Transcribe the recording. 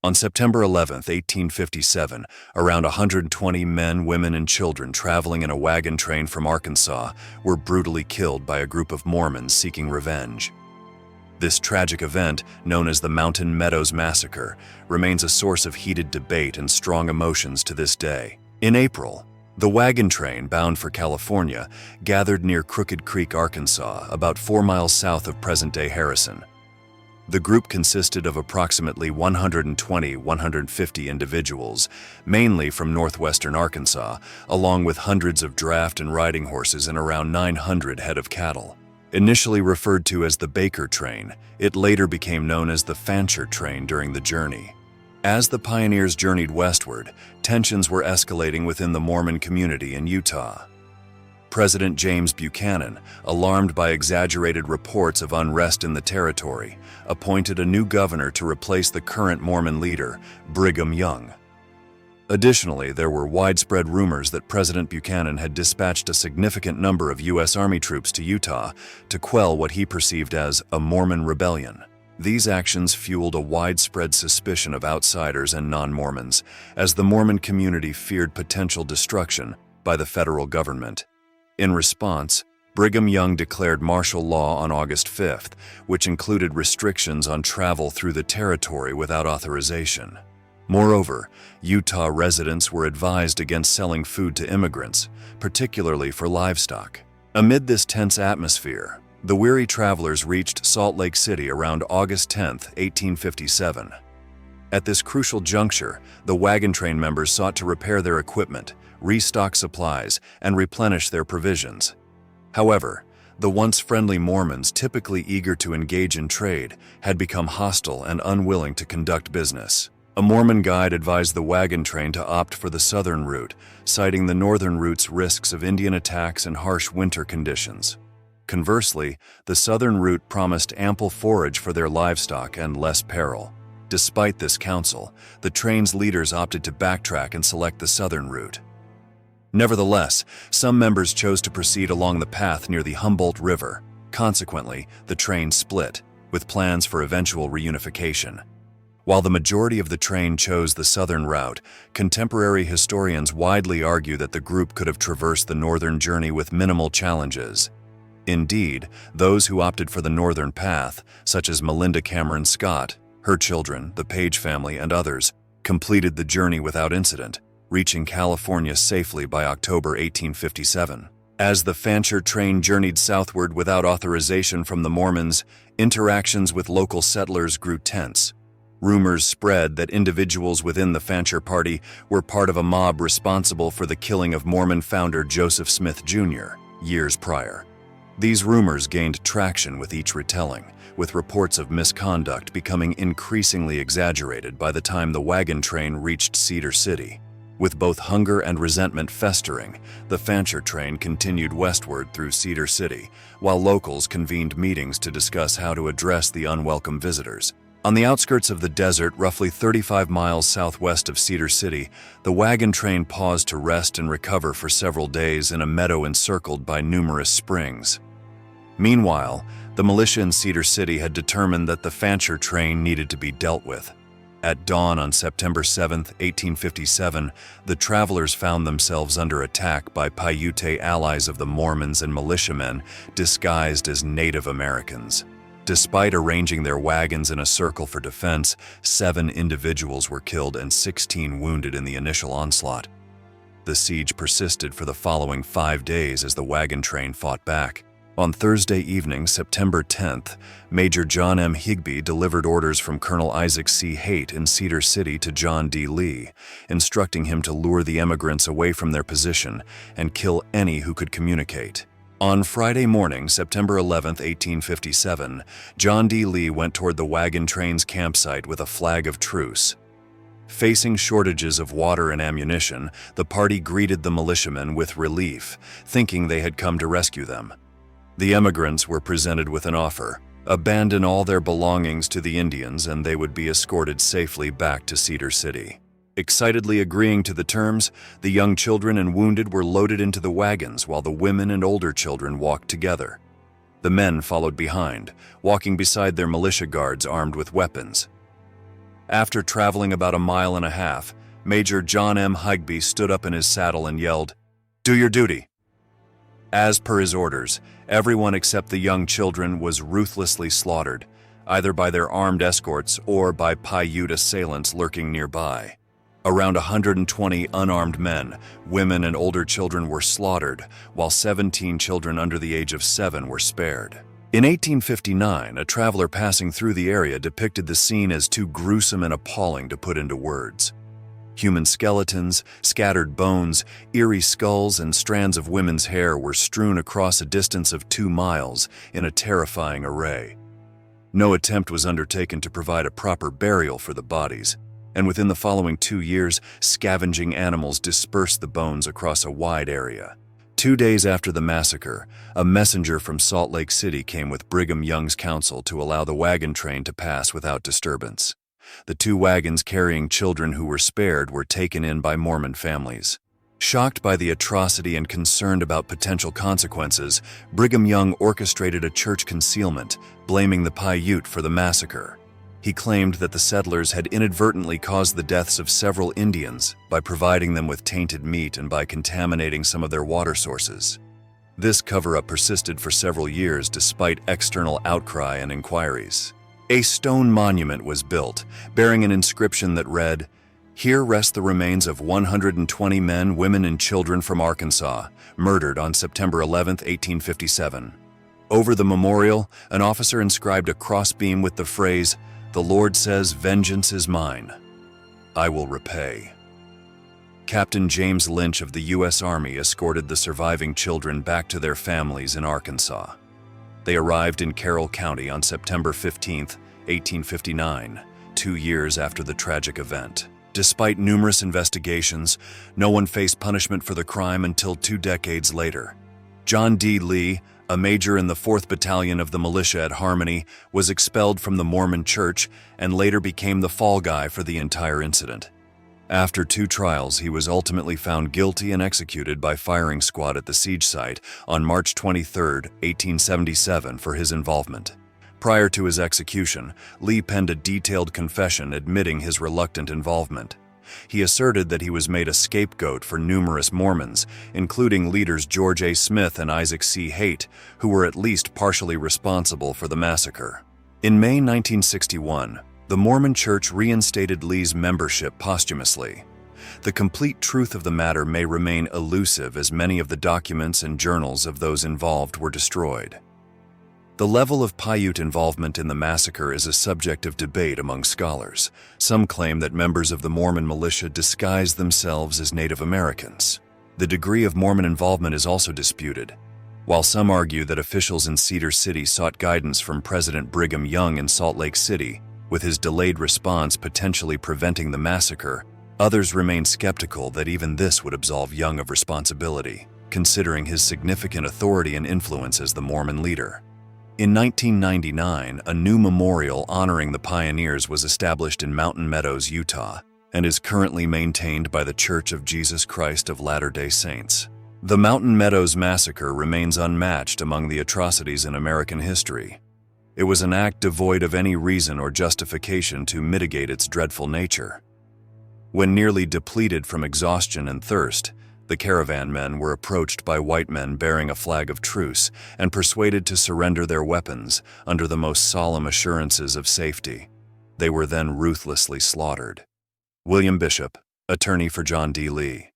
On September 11, 1857, around 120 men, women, and children traveling in a wagon train from Arkansas were brutally killed by a group of Mormons seeking revenge. This tragic event, known as the Meadows Massacre, remains a source of heated debate and strong emotions to this day. In April, the wagon train bound for California gathered near Crooked Creek, Arkansas, about 4 miles south of present-day Harrison. The group consisted of approximately 120–150 individuals, mainly from northwestern Arkansas, along with hundreds of draft and riding horses and around 900 head of cattle. Initially referred to as the Baker train, it later became known as the Fancher train during the journey. As the pioneers journeyed westward, tensions were escalating within the Mormon community in Utah. President James Buchanan, alarmed by exaggerated reports of unrest in the territory, appointed a new governor to replace the current Mormon leader, Brigham Young. Additionally, there were widespread rumors that President Buchanan had dispatched a significant number of U.S. Army troops to Utah to quell what he perceived as a Mormon rebellion. These actions fueled a widespread suspicion of outsiders and non-Mormons, as the Mormon community feared potential destruction by the federal government. In response, Brigham Young declared martial law on August 5th, which included restrictions on travel through the territory without authorization. Moreover, Utah residents were advised against selling food to immigrants, particularly for livestock. Amid this tense atmosphere, the weary travelers reached Salt Lake City around August 10, 1857. At this crucial juncture, the wagon train members sought to repair their equipment, restock supplies, and replenish their provisions. However, the once friendly Mormons, typically eager to engage in trade, had become hostile and unwilling to conduct business. A Mormon guide advised the wagon train to opt for the southern route, citing the northern route's risks of Indian attacks and harsh winter conditions. Conversely, the southern route promised ample forage for their livestock and less peril. Despite this counsel, the train's leaders opted to backtrack and select the southern route. Nevertheless, some members chose to proceed along the path near the Humboldt River. Consequently, the train split, with plans for eventual reunification. While the majority of the train chose the southern route, contemporary historians widely argue that the group could have traversed the northern journey with minimal challenges. Indeed, those who opted for the northern path, such as Melinda Cameron Scott, her children, the Page family, and others, completed the journey without incident, reaching California safely by October 1857. As the Fancher train journeyed southward without authorization from the Mormons, interactions with local settlers grew tense. Rumors spread that individuals within the Fancher party were part of a mob responsible for the killing of Mormon founder Joseph Smith Jr. years prior. These rumors gained traction with each retelling, with reports of misconduct becoming increasingly exaggerated by the time the wagon train reached Cedar City. With both hunger and resentment festering, the Fancher train continued westward through Cedar City, while locals convened meetings to discuss how to address the unwelcome visitors. On the outskirts of the desert, roughly 35 miles southwest of Cedar City, the wagon train paused to rest and recover for several days in a meadow encircled by numerous springs. Meanwhile, the militia in Cedar City had determined that the Fancher train needed to be dealt with. At dawn on September 7, 1857, the travelers found themselves under attack by Paiute allies of the Mormons and militiamen disguised as Native Americans. Despite arranging their wagons in a circle for defense, 7 individuals were killed and 16 wounded in the initial onslaught. The siege persisted for the following 5 days as the wagon train fought back. On Thursday evening, September 10th, Major John M. Higbee delivered orders from Colonel Isaac C. Haight in Cedar City to John D. Lee, instructing him to lure the emigrants away from their position and kill any who could communicate. On Friday morning, September 11, 1857, John D. Lee went toward the wagon train's campsite with a flag of truce. Facing shortages of water and ammunition, the party greeted the militiamen with relief, thinking they had come to rescue them. The emigrants were presented with an offer: abandon all their belongings to the Indians and they would be escorted safely back to Cedar City. Excitedly agreeing to the terms, the young children and wounded were loaded into the wagons while the women and older children walked together. The men followed behind, walking beside their militia guards armed with weapons. After traveling about a mile and a half, Major John M. Higbee stood up in his saddle and yelled, "Do your duty." As per his orders, everyone except the young children was ruthlessly slaughtered, either by their armed escorts or by Paiute assailants lurking nearby. Around 120 unarmed men, women, and older children were slaughtered, while 17 children under the age of 7 were spared. In 1859, a traveler passing through the area depicted the scene as too gruesome and appalling to put into words. Human skeletons, scattered bones, eerie skulls, and strands of women's hair were strewn across a distance of 2 miles in a terrifying array. No attempt was undertaken to provide a proper burial for the bodies, and within the following 2 years, scavenging animals dispersed the bones across a wide area. 2 days after the massacre, a messenger from Salt Lake City came with Brigham Young's counsel to allow the wagon train to pass without disturbance. The 2 wagons carrying children who were spared were taken in by Mormon families. Shocked by the atrocity and concerned about potential consequences, Brigham Young orchestrated a church concealment, blaming the Paiute for the massacre. He claimed that the settlers had inadvertently caused the deaths of several Indians by providing them with tainted meat and by contaminating some of their water sources. This cover-up persisted for several years despite external outcry and inquiries. A stone monument was built, bearing an inscription that read, "Here rest the remains of 120 men, women, and children from Arkansas, murdered on September 11, 1857. Over the memorial, an officer inscribed a crossbeam with the phrase, "The Lord says, vengeance is mine. I will repay." Captain James Lynch of the U.S. Army escorted the surviving children back to their families in Arkansas. They arrived in Carroll County on September 15, 1859, 2 years after the tragic event. Despite numerous investigations, no one faced punishment for the crime until 2 decades later. John D. Lee, a major in the 4th Battalion of the militia at Harmony, was expelled from the Mormon Church and later became the fall guy for the entire incident. After 2 trials, he was ultimately found guilty and executed by firing squad at the siege site on March 23, 1877 for his involvement. Prior to his execution, Lee penned a detailed confession admitting his reluctant involvement. He asserted that he was made a scapegoat for numerous Mormons, including leaders George A. Smith and Isaac C. Haight, who were at least partially responsible for the massacre. In May 1961, the Mormon Church reinstated Lee's membership posthumously. The complete truth of the matter may remain elusive as many of the documents and journals of those involved were destroyed. The level of Paiute involvement in the massacre is a subject of debate among scholars. Some claim that members of the Mormon militia disguised themselves as Native Americans. The degree of Mormon involvement is also disputed. While some argue that officials in Cedar City sought guidance from President Brigham Young in Salt Lake City, with his delayed response potentially preventing the massacre, others remain skeptical that even this would absolve Young of responsibility, considering his significant authority and influence as the Mormon leader. In 1999, a new memorial honoring the pioneers was established in Mountain Meadows, Utah, and is currently maintained by the Church of Jesus Christ of Latter-day Saints. The Mountain Meadows Massacre remains unmatched among the atrocities in American history. It was an act devoid of any reason or justification to mitigate its dreadful nature. When nearly depleted from exhaustion and thirst, the caravan men were approached by white men bearing a flag of truce and persuaded to surrender their weapons under the most solemn assurances of safety. They were then ruthlessly slaughtered. William Bishop, attorney for John D. Lee.